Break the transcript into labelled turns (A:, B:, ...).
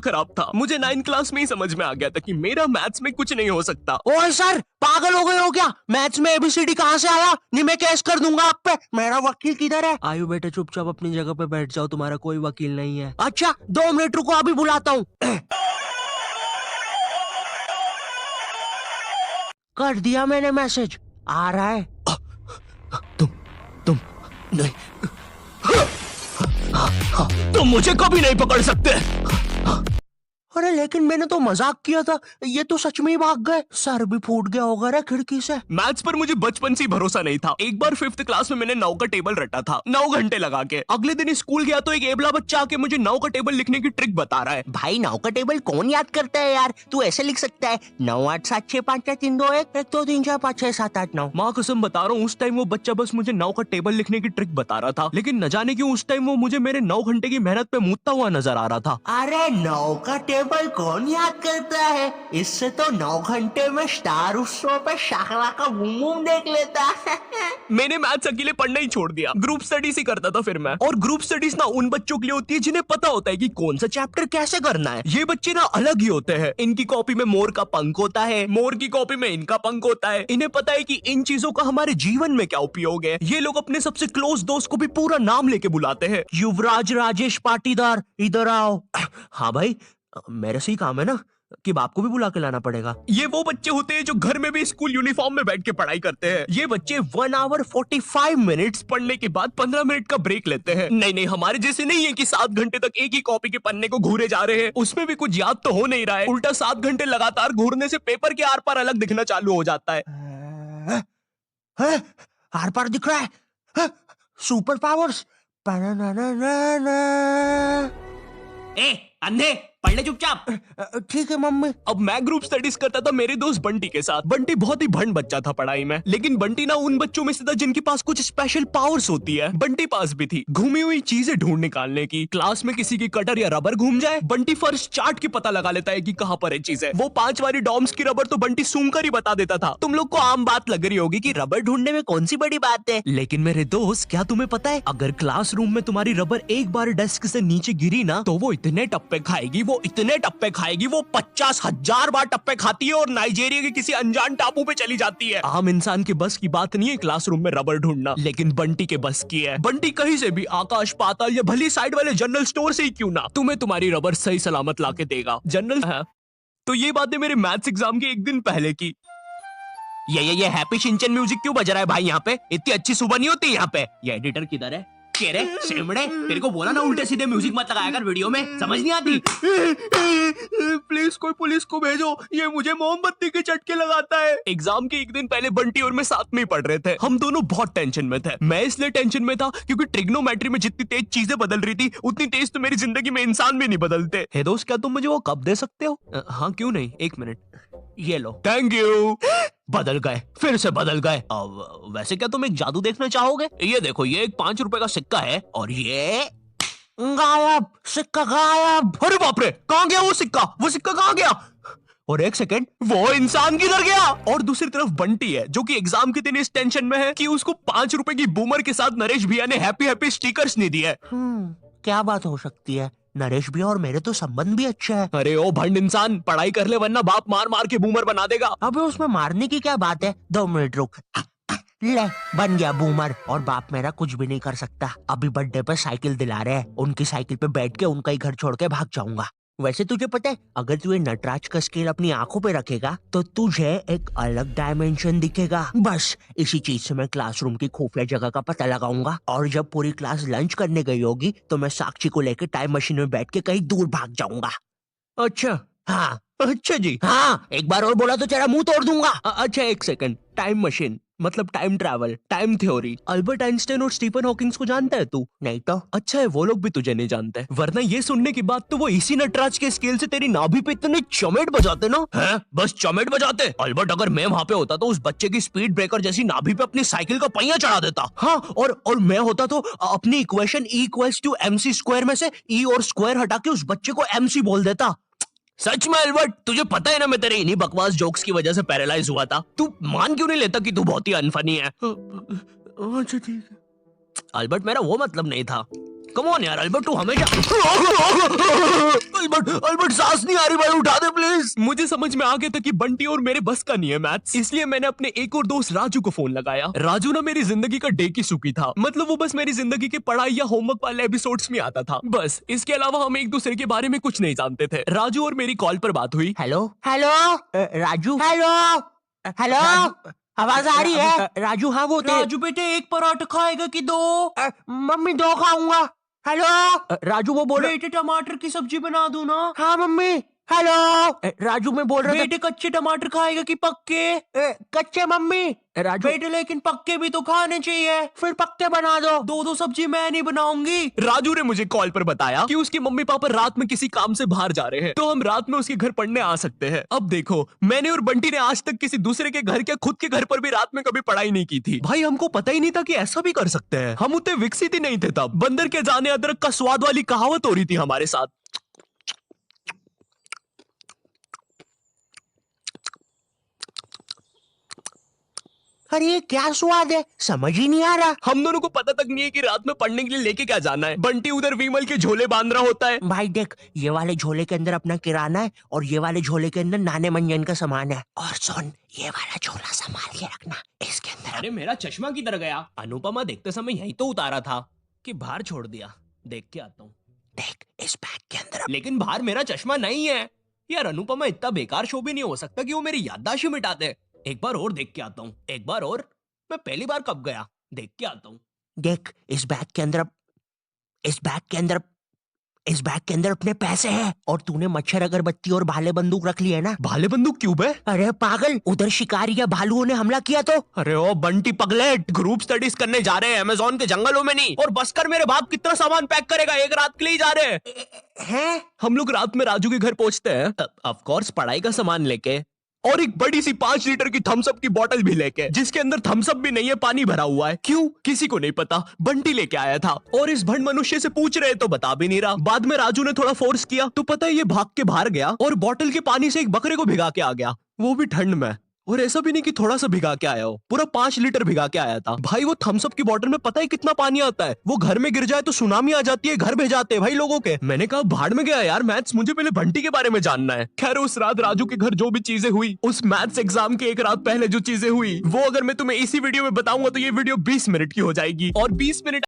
A: खराब था। मुझे 9th क्लास में ही समझ में आ गया था कि मेरा मैथ्स में कुछ नहीं हो सकता।
B: ओए सर, पागल हो गए हो क्या? मैथ्स में एबीसीडी कहाँ से आया? नहीं, मैं केस कर दूंगा आप पे। मेरा वकील किधर है? आयु बेटे, चुपचाप अपनी जगह पे बैठ जाओ, तुम्हारा कोई वकील नहीं है। अच्छा, 2 मिनट रुको, अभी बुलाता हूँ। कर दिया मैंने मैसेज, आ रहा है।
A: तुम नहीं, तुम मुझे कभी नहीं पकड़ सकते।
B: अरे लेकिन मैंने तो मजाक किया था, ये तो सच में ही भाग गए। सर भी फूट गया होगा रे खिड़की से।
A: मैथ्स पर मुझे बचपन से ही भरोसा नहीं था। एक बार 5th क्लास में मैंने 9 का टेबल रटा था, 9 घंटे लगा के। अगले दिन स्कूल गया तो एक एबला बच्चा आके मुझे 9 का टेबल लिखने की ट्रिक बता रहा है।
B: भाई 9 का टेबल कौन याद करता है यार? तू ऐसे लिख सकता है, 9 8 7 6 5 4 3 2 1 1 2 3 4 5 6 7 8 9।
A: माँ कसम बता रहा हूँ, उस टाइम वो बच्चा बस मुझे 9 का टेबल लिखने की ट्रिक बता रहा था, लेकिन न जाने क्यों उस टाइम वो मुझे मेरे 9 घंटे की मेहनत पे मूतता हुआ नजर आ रहा था।
B: अरे 9 का टेबल कौन याद करता है? इससे तो 9 घंटे में स्टार उत्सव पे शाकरा का बूम बूम देख लेता।
A: मैंने मैथ्स अकेले पढ़ना ही छोड़ दिया, ग्रुप स्टडीज ही करता था फिर मैं। और ग्रुप स्टडीज ना उन बच्चों के लिए होती है जिन्हें पता होता है कि कौन सा चैप्टर कैसे करना है। ये बच्चे ना अलग ही होते हैं। इनकी कॉपी में मोर का पंख होता है, मोर की कॉपी में इनका पंख होता है। इन्हें पता है कि इन चीजों का हमारे जीवन में क्या उपयोग है। ये लोग अपने सबसे क्लोज दोस्त को भी पूरा नाम लेके बुलाते हैं।
B: युवराज राजेश पाटीदार, इधर आओ। हाँ भाई, मेरे से ही काम है ना कि बाप को भी बुला के लाना पड़ेगा।
A: ये वो बच्चे होते हैं जो घर में भी स्कूल यूनिफॉर्म में बैठ के पढ़ाई करते हैं। ये बच्चे
B: 1 hour 45 minutes
A: पढ़ने के बाद 15 मिनट का ब्रेक लेते हैं। नहीं नहीं, हमारे जैसे नहीं है कि 7 घंटे तक एक ही कॉपी के पन्ने को घूरे जा रहे हैं। उसमें भी कुछ याद तो हो नहीं रहा है। उल्टा 7 घंटे लगातार घूरने से पेपर के आर पार अलग दिखना चालू हो जाता है।
B: आर पार दिख रहा है। Super powers.
A: ए अंधे, पढ़ ले चुपचाप।
B: ठीक है मम्मी।
A: अब मैं ग्रुप स्टडीज करता था मेरे दोस्त बंटी के साथ। बंटी बहुत ही भंड बच्चा था पढ़ाई में, लेकिन बंटी ना उन बच्चों में से था जिनके पास कुछ स्पेशल पावर्स होती है। बंटी पास भी थी घूमी हुई चीजें ढूंढ निकालने की। क्लास में किसी की कटर या रबर घूम जाए, बंटी फर्स्ट चार्ट की पता लगा लेता है कि कहाँ पर है चीजें। वो 5 वाली डॉम्स की रबर तो बंटी सूंघ कर ही बता देता था। तुम लोग को आम बात लग रही होगी कि
B: रबर ढूंढने में कौन सी बड़ी बात है,
A: लेकिन मेरे दोस्त क्या तुम्हें पता है, अगर क्लासरूम में तुम्हारी रबर एक बार डेस्क से नीचे गिरी ना तो वो इतने टप्पे खाएगी, वो इतने टप्पे खाएगी, वो 50,000 बार टप्पे खाती है और नाइजीरिया के किसी अनजान टापू पे चली जाती है। आम इंसान के बस की बात नहीं है क्लासरूम में रबर ढूंढना, लेकिन बंटी के बस की है। बंटी कहीं से भी, आकाश पाताल या भली साइड वाले जनरल स्टोर से ही क्यों ना, तुम्हें तुम्हारी रबर सही सलामत लाके देगा। जनरल है तो ये बातें मेरे मैथ्स एग्जाम के एक दिन पहले की।
B: ये हैप्पी शिनचैन म्यूजिक क्यों बज रहा है भाई यहाँ पे? इतनी अच्छी सुबह नहीं होती यहाँ पे। ये एडिटर किधर है? रे सेमड़े, तेरे को बोला ना उल्टे सीधे म्यूजिक मत लगाया कर वीडियो में, समझ नहीं आती।
A: प्लीज कोई पुलिस को भेजो, ये मुझे मोमबत्ती के चटके लगाता है। एग्जाम के एक दिन पहले बंटी और मैं साथ में ही पढ़ रहे थे। हम दोनों बहुत टेंशन में थे। मैं इसलिए टेंशन में था क्योंकि ट्रिग्नोमेट्री में जितनी तेज चीजें बदल रही थी उतनी तेज तो मेरी जिंदगी में इंसान भी नहीं बदलते। हे दोस्त, क्या तुम मुझे वो कप दे सकते हो? हाँ क्यों नहीं, 1 मिनट।
B: ये लो।
A: Thank you.
B: बदल गए, फिर से बदल गए। अब वैसे क्या तुम एक जादू देखना चाहोगे?
A: ये देखो, ये एक 5 रुपए का सिक्का है और ये
B: गायब, सिक्का गायब।
A: अरे बाप रे, कहाँ गया वो सिक्का? वो सिक्का कहाँ गया?
B: और 1 सेकेंड,
A: वो इंसान किधर गया? और दूसरी तरफ बंटी है जो कि एग्जाम के दिन इस टेंशन में है कि उसको 5 रुपए की बूमर के साथ नरेश भैया ने हैप्पी हैप्पी स्टिकर्स नहीं दिए।
B: क्या बात हो सकती है? नरेश भैया और मेरे तो संबंध भी अच्छे हैं।
A: अरे ओ भंड इंसान, पढ़ाई कर ले वरना बाप मार मार के बूमर बना देगा।
B: अबे उसमें मारने की क्या बात है? 2 मिनट रुक। ले, बन गया बूमर और बाप मेरा कुछ भी नहीं कर सकता। अभी बर्थडे पे साइकिल दिला रहे हैं, उनकी साइकिल पे बैठ के उनका ही घर छोड़ के भाग जाऊंगा। वैसे तुझे पता है, अगर तू ये नटराज का स्केल अपनी आंखों पे रखेगा तो तुझे एक अलग डायमेंशन दिखेगा। बस इसी चीज से मैं क्लासरूम की खुफिया जगह का पता लगाऊंगा और जब पूरी क्लास लंच करने गई होगी तो मैं साक्षी को लेकर टाइम मशीन में बैठ के कहीं दूर भाग जाऊंगा।
A: अच्छा
B: हाँ
A: अच्छा जी।
B: हाँ, एक बार और बोला तो तेरा मुंह तोड़ दूंगा।
A: अच्छा 1 सेकंड, टाइम मशीन मतलब time travel, time theory, Albert Einstein और स्टीफन हॉकिंग्स को जानता है तू?
B: नहीं तो।
A: अच्छा है वो लोग भी तुझे नहीं जानते, वरना ये सुनने के बाद तो वो इसी नटराज के स्केल से तेरी नाभि पे इतने चमेट बजाते ना। हैं? बस चमेट बजाते। अल्बर्ट अगर मैं वहाँ पे होता तो उस बच्चे की स्पीड ब्रेकर जैसी नाभि पे अपनी साइकिल का पहिया चढ़ा देता। हाँ, और मैं होता तो अपनी इक्वेशन E=mc² में से E और स्क्वायर हटा के उस बच्चे को MC बोल देता। सच में अल्बर्ट, तुझे पता है ना मैं तेरे इन्हीं बकवास जोक्स की वजह से पैरालाइज हुआ था। तू मान क्यों नहीं लेता कि तू बहुत ही अनफनी है?
B: अच्छा ठीक है।
A: अल्बर्ट, मेरा वो मतलब नहीं था। कम ऑन यार अल्बर्ट, तू हमेशा अल्बर्ट सांस नहीं आ रही भाई, उठा दे प्लीज। मुझे समझ में आ गया था कि बंटी और मेरे बस का नहीं है मैथ्स, इसलिए मैंने अपने एक और दोस्त राजू को फोन लगाया। राजू ना मेरी जिंदगी का डेकी सुकी था, मतलब वो बस मेरी जिंदगी के पढ़ाई या होमवर्क वाले एपिसोड्स में आता था, बस इसके अलावा हम एक दूसरे के बारे में कुछ नहीं जानते थे। राजू और मेरी कॉल पर बात हुई।
B: Hello hello Raju, hello hello, आवाज आ रही है? राजू, हाँ वो
A: राजू बेटे, एक पराठा खाएगा कि दो?
B: मम्मी 2 खाऊंगा। हेलो
A: राजू वो बोले बेटे टमाटर की सब्जी बना दूं ना?
B: हाँ मम्मी। हेलो राजू, मैं बोल रहा था
A: बेटे कच्चे टमाटर खाएगा कि पक्के?
B: कच्चे मम्मी। राजू
A: बेटे लेकिन पक्के भी तो खाने चाहिए।
B: फिर पक्के बना दो।
A: दो सब्जी मैं नहीं बनाऊंगी। राजू ने मुझे कॉल पर बताया कि उसके मम्मी पापा रात में किसी काम से बाहर जा रहे हैं, तो हम रात में उसके घर पढ़ने आ सकते हैं। अब देखो, मैंने और बंटी ने आज तक किसी दूसरे के घर, क्या खुद के घर पर भी रात में कभी पढ़ाई नहीं की थी। भाई हमको पता ही नहीं था कि ऐसा भी कर सकते हैं। हम उतने विकसित ही नहीं थे तब। बंदर के जाने अदरक का स्वाद वाली कहावत हो रही थी हमारे साथ।
B: अरे ये क्या स्वाद है, समझ ही नहीं आ रहा।
A: हम दोनों को पता तक नहीं है कि रात में पढ़ने के लिए लेके क्या जाना है। बंटी उधर विमल के झोले बांध रहा होता है।
B: भाई देख, ये वाले झोले के अंदर अपना किराना है और ये वाले झोले के अंदर नाने मंजन का सामान है। और सुन, ये वाला झोला संभाल के रखना, इसके अंदर।
A: अरे मेरा चश्मा किधर गया? अनुपमा देखते समय यही तो उतारा था कि बाहर छोड़ दिया। देख के आता हूँ।
B: देख, इस बैग के अंदर।
A: लेकिन बाहर मेरा चश्मा नहीं है यार। अनुपमा इतना बेकार शो भी नहीं हो सकता कि वो मेरी याददाश्त ही मिटा दे। एक बार और देख के आता हूँ, एक बार और। मैं पहली बार कब गया? देख के आता हूँ।
B: देख, इस बैग के अंदर अपने पैसे हैं। और तूने मच्छर अगरबत्ती और भाले बंदूक रख ली है ना?
A: भाले बंदूक क्यों बे?
B: अरे पागल, उधर शिकारी या भालुओं ने हमला किया तो।
A: अरे ओ बंटी पगलेट, ग्रुप स्टडीज करने जा रहे हैं अमेज़न के जंगलों में नहीं। और बस कर, मेरे बाप कितना सामान पैक करेगा? एक रात के लिए ही जा रहे
B: हैं?
A: हम लोग रात में राजू के घर पहुंचते हैं, ऑफ कोर्स पढ़ाई का सामान लेके, और एक बड़ी सी 5 लीटर की थम्स अप की बोतल भी लेके, जिसके अंदर थम्स अप भी नहीं है, पानी भरा हुआ है। क्यों? किसी को नहीं पता। बंटी लेके आया था और इस भंड मनुष्य से पूछ रहे तो बता भी नहीं रहा। बाद में राजू ने थोड़ा फोर्स किया तो पता है ये भाग के बाहर गया और बोतल के पानी से एक बकरे को भिगा के आ गया, वो भी ठंड में। और ऐसा भी नहीं कि थोड़ा सा भिगा के आया हो, पूरा 5 लीटर भिगा के आया था। भाई वो थम्स अप की बोतल में पता है कितना पानी आता है? वो घर में गिर जाए तो सुनामी आ जाती है, घर भेजाते हैं भाई लोगों के। मैंने कहा भाड़ में गया यार मैथ्स, मुझे पहले बंटी के बारे में जानना है। खैर उस रात राजू के घर जो भी चीजें हुई, उस मैथ्स एग्जाम के एक रात पहले जो चीजें हुई, वो अगर मैं तुम्हें इसी वीडियो में बताऊंगा तो ये वीडियो 20 मिनट की हो जाएगी। और 20 मिनट